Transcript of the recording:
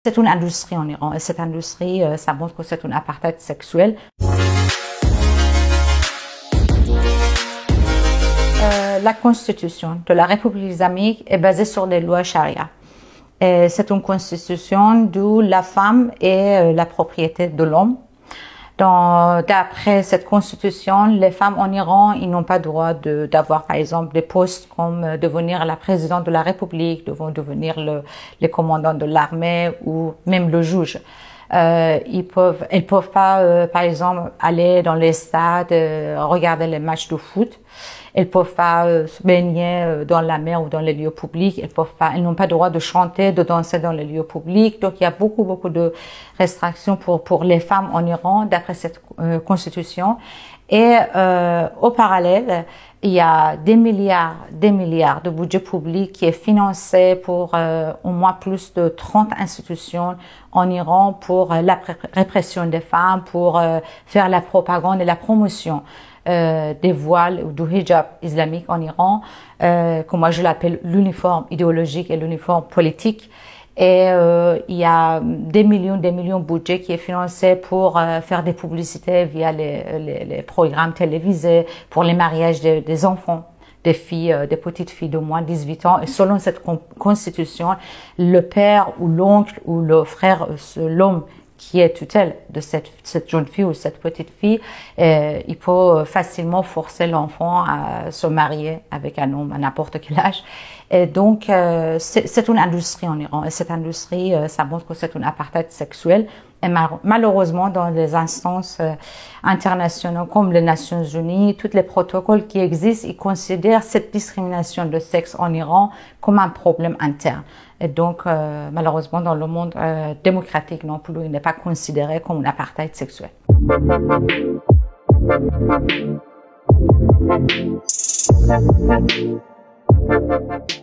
C'est une industrie en Iran et cette industrie, ça montre que c'est un apartheid sexuel. La constitution de la République islamique est basée sur les lois charia. C'est une constitution d'où la femme est la propriété de l'homme. D'après cette constitution, les femmes en Iran, ils n'ont pas le droit d'avoir, par exemple, des postes comme devenir la présidente de la République, devenir le commandant de l'armée ou même le juge. Elles peuvent pas, par exemple, aller dans les stades, regarder les matchs de foot. Elles peuvent pas se baigner dans la mer ou dans les lieux publics. Elles n'ont pas le droit de chanter, de danser dans les lieux publics. Donc, il y a beaucoup de restrictions pour les femmes en Iran, d'après cette constitution. Et au parallèle, il y a des milliards de budget public qui est financé pour au moins plus de 30 institutions en Iran pour la répression des femmes, pour faire la propagande et la promotion des voiles ou du hijab islamique en Iran, que moi je l'appelle l'uniforme idéologique et l'uniforme politique. Et il y a des millions de budgets qui est financé pour faire des publicités via les programmes télévisés, pour les mariages des enfants, des filles, des petites filles de moins de 18 ans. Et selon cette constitution, le père ou l'oncle ou le frère, l'homme qui est tutelle de cette jeune fille ou cette petite fille, il peut facilement forcer l'enfant à se marier avec un homme à n'importe quel âge. Et donc, c'est une industrie en Iran. Et cette industrie, ça montre que c'est un apartheid sexuel. Et malheureusement, dans les instances internationales comme les Nations Unies, tous les protocoles qui existent, ils considèrent cette discrimination de sexe en Iran comme un problème interne. Et donc, malheureusement, dans le monde démocratique non plus, il n'est pas considéré comme un apartheid sexuel. Thank you.